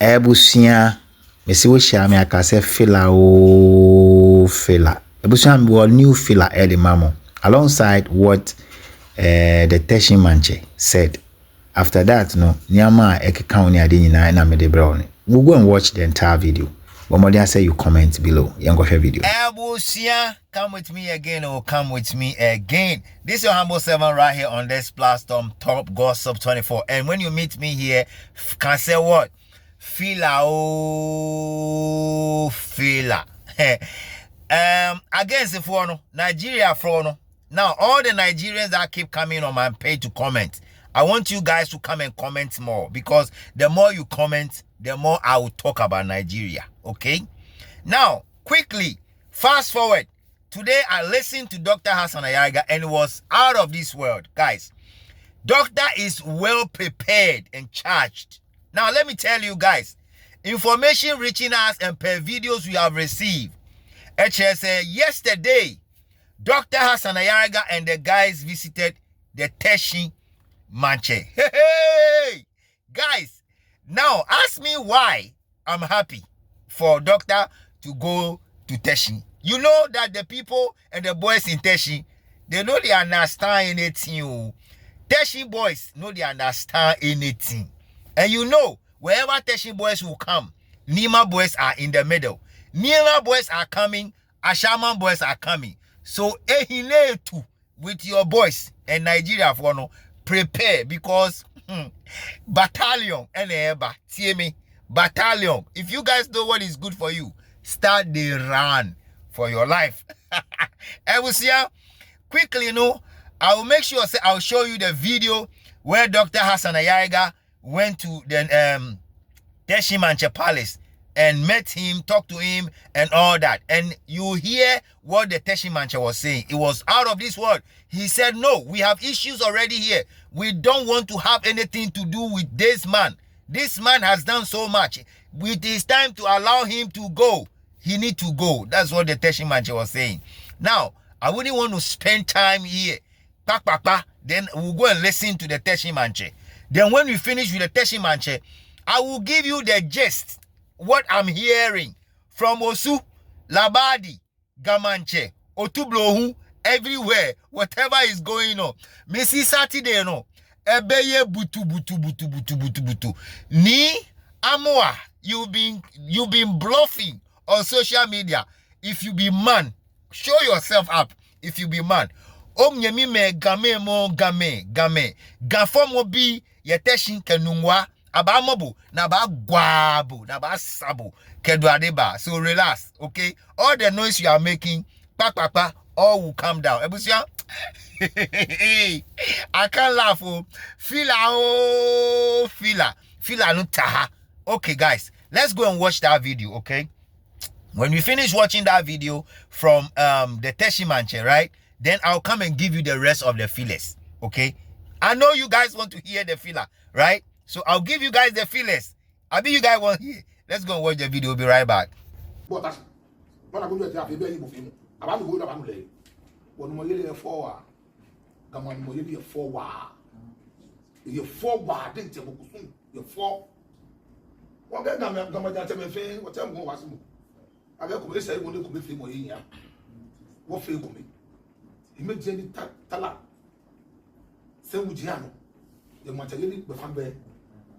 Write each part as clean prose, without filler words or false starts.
Ebusia, me see we share me akase fila o fila. Ebusia me new fila early mamo. Alongside what the TESHIE MANTSE said. After that, no, Nyama Ekeka oni ade nyina na me de brown. We'll go and watch the entire video. But more than say you comment below. You go share video. Ebusia, come with me again or come with me again. This is your humble servant right here on this platform, Top Gossip 24. And when you meet me here, can say what? Fila o fila. Against the phone, Nigeria phone. Now, all the Nigerians that keep coming on my page to comment, I want you guys to come and comment more, because the more you comment, the more I will talk about Nigeria. Okay? Now, quickly, fast forward. Today, I listened to Dr. Hassan Ayaga and it was out of this world. Guys, Doctor is well prepared and charged. Now, let me tell you guys, information reaching us and per videos we have received. HSA, yesterday, Dr. Hassan Ayaga and the guys visited the TESHIE MANTSE. Hey, guys, now ask me why I'm happy for Doctor to go to TESHIE. You know that the people and the boys in TESHIE, they know they understand anything. TESHIE boys know they understand anything. And you know, wherever TESHIE boys will come, Nima boys are in the middle. Nima boys are coming, Ashaman boys are coming. So, too, with your boys and Nigeria for no prepare, because battalion and TMA battalion. If you guys know what is good for you, start the run for your life. I will see ya quickly. I will make sure I'll show you the video where Dr. Hassan Ayaga went to the TESHIE MANTSE Palace and met him, talked to him, and all that. And you hear what the TESHIE MANTSE was saying. It was out of this world. He said, no, we have issues already here. We don't want to have anything to do with this man. This man has done so much. It is time to allow him to go. He need to go. That's what the TESHIE MANTSE was saying. Now, I wouldn't want to spend time here. Then we'll go and listen to the TESHIE MANTSE. Then when we finish with the TESHIE MANTSE, I will give you the gist. What I'm hearing from Osu, Labadi, Gamanche, Otublohu, everywhere, whatever is going on. Messi Saturday no, ebeye butu. Ni Amoa, you've been bluffing on social media. If you be man, show yourself up. If you be man, nyemi me game mo game. Gafomo bi yeteshin kenungwa. Aba mobu, na ba guabu, na ba sabu, kedwadeba. So relax, okay? All the noise you are making, all will calm down. Ebusia, I can't laugh. Fila no taha. Okay, guys, let's go and watch that video, okay? When we finish watching that video from the TESHIE MANTSE, right? Then I'll come and give you the rest of the feelers, okay? I know you guys want to hear the filler, right? So I'll give you guys the feelers. I bet you guys want to hear. Let's go and watch the video. We'll be right back.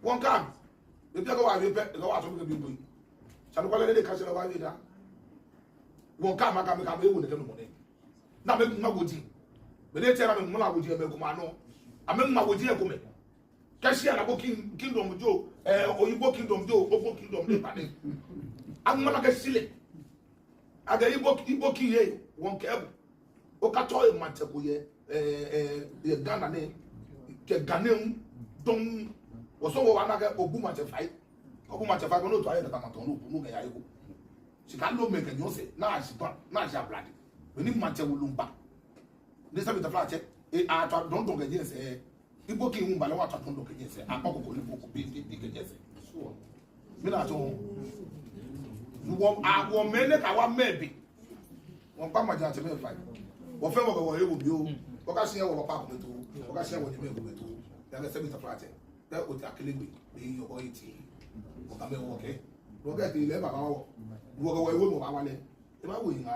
One come. The people are very go out of the people. Shall we let the castle of Avida? One come, I come with the money. Now, make no good. But they tell me, Mona would you make Mano? I make my would you come. Cassia, a booking Kingdom Joe, or you book Kingdom Joe, or Kingdom. I'm not like a silly. I get you book here, one cab. Okato, Mantabuye, the Ghana name. Ghanaian don't was so one like Obumache fight. Obumache fight, no to I no get she can't no make a new say. Now she's blood. We need Manche will look back. This time with the flat check, I don't get yes. You booking by what I don't look at yes. I'm not going to be yes. So, Minato, you want minute, I want maybe. One Pama Jantan fight. Whatever will you, Occasion or Papa to Occasion when you make it to. Then I said, Mr. Flat, that would actually be your OET. me okay. No get the level about work away with my money. If I win,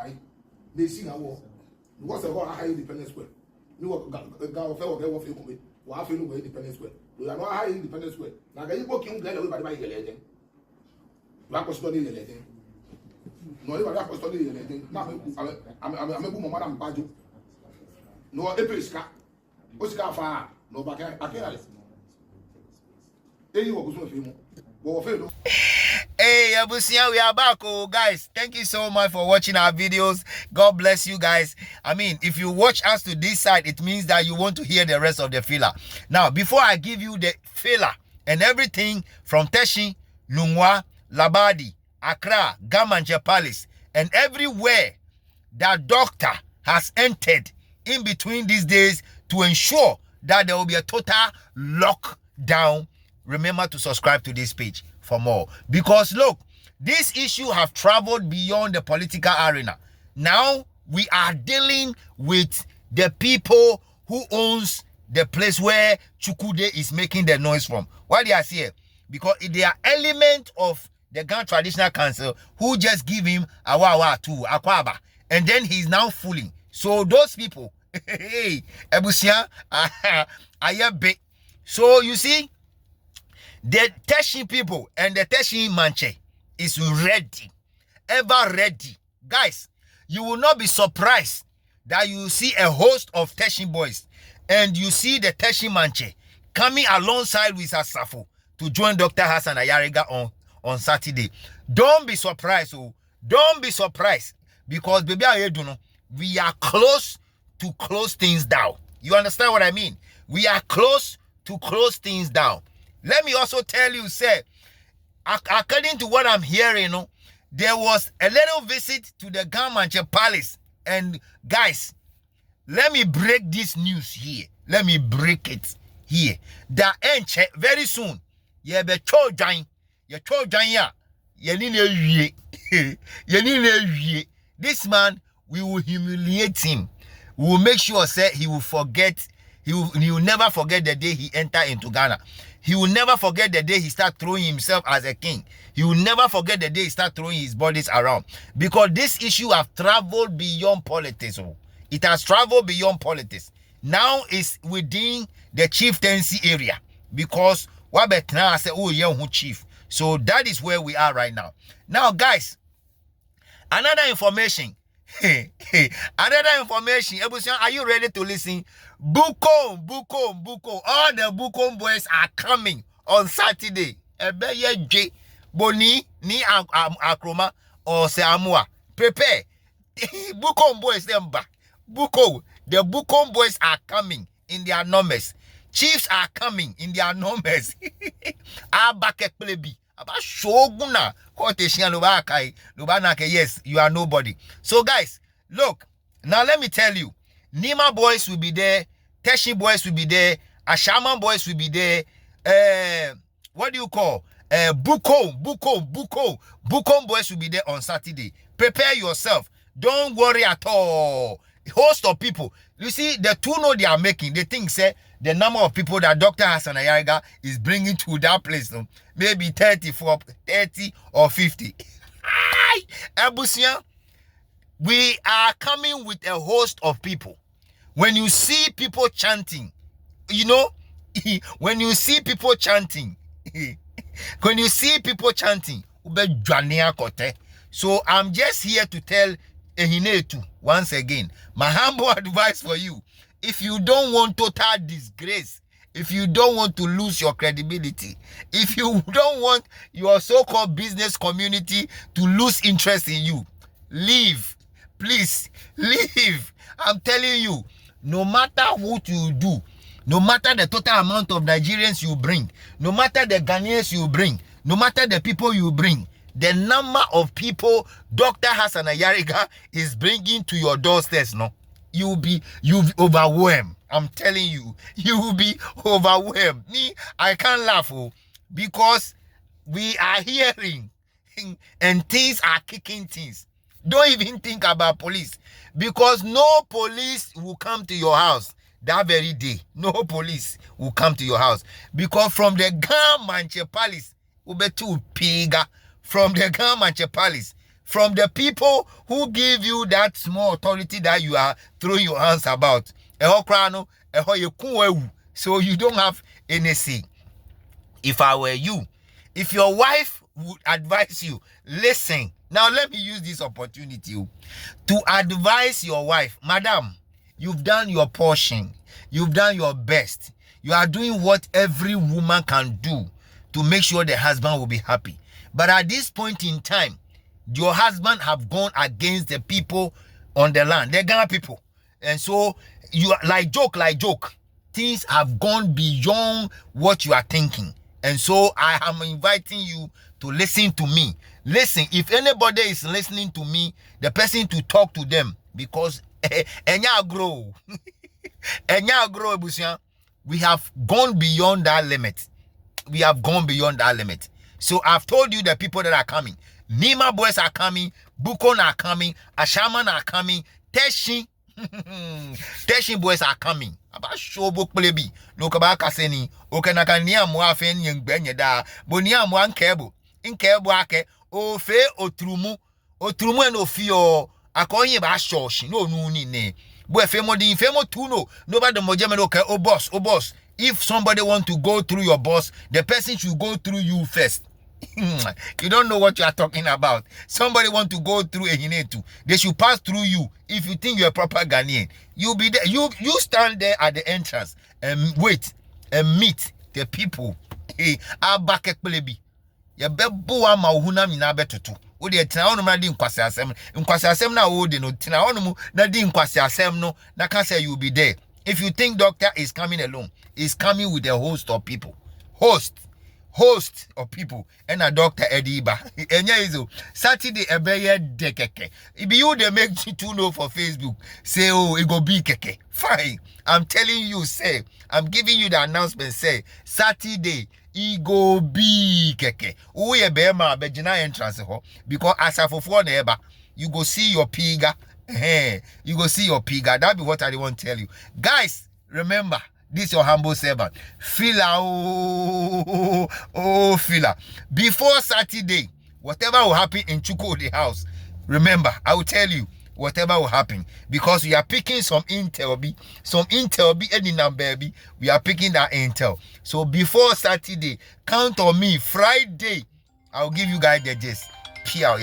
they see now. What's a high independence way? You got fellow get what you me. What I feel no independence way. We are not high independence way. Now, you working get away by my legend. Black was studying the legend. No, if I was studying the legend, I'm a woman, Madame Baju. No, Episka. What's got far? No, but I can't. Hey, Abusia, we are back, oh guys. Thank you so much for watching our videos. God bless you guys. I mean, if you watch us to this side, it means that you want to hear the rest of the filler. Now, before I give you the filler and everything from TESHIE, Lungwa, Labadi, Accra, Gamanje Palace, and everywhere that doctor has entered in between these days to ensure that there will be a total lockdown, remember to subscribe to this page for more. Because look, this issue have traveled beyond the political arena. Now we are dealing with the people who owns the place where Chukwude is making the noise from. Why they are here? Because they are element of the Ghana Traditional Council who just give him awa to akwaba, and then he's now fooling. So those people, hey, Ebusia, ayabe. So you see, the TESHIE people and the TESHIE MANTSE is ready, ever ready. Guys, you will not be surprised that you see a host of TESHIE boys and you see the TESHIE MANTSE coming alongside with Asafo to join Dr. Hassan Ayariga on Saturday. Don't be surprised, oh. Don't be surprised, because baby, we are close to close things down. You understand what I mean? We are close to close things down. Let me also tell you, sir, according to what I'm hearing, there was a little visit to the Gamanje Palace. And guys, let me break this news here. Let me break it here. That enche very soon. You be children. You children ya. This man, we will humiliate him. We will make sure, sir, he will forget. He will never forget the day he entered into Ghana. He will never forget the day he started throwing himself as a king. He will never forget the day he started throwing his bodies around. Because this issue has traveled beyond politics. It has traveled beyond politics. Now it's within the chieftaincy area. Because Wabetna said, oh, yeah, chief. So that is where we are right now. Now, guys, another information. Another information. Are you ready to listen? Bukom. All the Bukom boys are coming on Saturday. Ebeye Boni ni Akroma or Seamua. Prepare. Bukom boys them back. The Bukom boys are coming in their numbers. Chiefs are coming in their numbers. About Shoguna. Yes, you are nobody. So guys, look, now let me tell you, Nima boys will be there, TESHIE boys will be there, Ashaman boys will be there, what do you call? Bukom boys will be there on Saturday. Prepare yourself. Don't worry at all. Host of people. You see, the two know they are making. They think, say, the number of people that Dr. Hassan Ayariga is bringing to that place, maybe 30 or 50. Abusia, we are coming with a host of people. When you see people chanting, when you see people chanting, so I'm just here to tell Ehinetu once again, my humble advice for you, if you don't want total disgrace, if you don't want to lose your credibility, if you don't want your so-called business community to lose interest in you, leave. Please, leave. I'm telling you, no matter what you do, no matter the total amount of Nigerians you bring, no matter the Ghanaians you bring, no matter the people you bring, the number of people Dr. Hassan Ayariga is bringing to your doorsteps, you'll be overwhelmed. I'm telling you, you will be overwhelmed. Me, I can't laugh, because we are hearing and things are kicking things. Don't even think about police, because no police will come to your house that very day. No police will come to your house, because from the Gamanje Palace, ubetu piga from the government palace, from the people who give you that small authority that you are throwing your hands about. So you don't have any say. If I were you, if your wife would advise you, listen. Now let me use this opportunity to advise your wife, madam, you've done your portion. You've done your best. You are doing what every woman can do to make sure the husband will be happy. But at this point in time, your husband have gone against the people on the land, the Ghana people. And so you are like joke. Things have gone beyond what you are thinking. And so I am inviting you to listen to me. Listen, if anybody is listening to me, the person to talk to them, because enya grow. Enya grow, we have gone beyond that limit. We have gone beyond that limit. So I've told you the people that are coming. Nima boys are coming. Bukon are coming. Ashaman are coming. TESHIE boys are coming. About show book plebi. Look about Kaseni. Okanakania moafen young benyada. Bonia moan cable. In cable ake. O fe otrumu. Otrumu and ofio. Akoye ba shoshi. No ne. Boy femo di femo tuno. Nobody mojame okay. Oh boss. If somebody want to go through your boss, the person should go through you first. You don't know what you are talking about. Somebody want to go through a Hinetu. They should pass through you. If you think you're a proper Ghanaian, you'll be there. You stand there at the entrance and wait and meet the people. Hey, abake plebi. Ya bebo wa mauhuna mina betutu. Odi etina onu na di nkwase asem. Nkwase asem na odi no tina onu mu na di nkwase asem no na can say you'll be there. If you think doctor is coming alone, he's coming with a host of people. Host of people. And a doctor Ediba. Enya izo. Saturday ebeye de keke. If you they make to know for Facebook, say oh it go be keke. Fine. I'm telling you, say, I'm giving you the announcement, say, Saturday it go be keke. Uye be ma be jina entrance ho. Because as a for neighbor, you go see your piga. You go see your piga. That be what I want to tell you. Guys, remember, this is your humble servant. Fila, Fila. Before Saturday, whatever will happen in Chuko the house, remember, I will tell you whatever will happen. Because we are picking some intel, any number, we are picking that intel. So before Saturday, count on me. Friday, I'll give you guys the gist. Pia,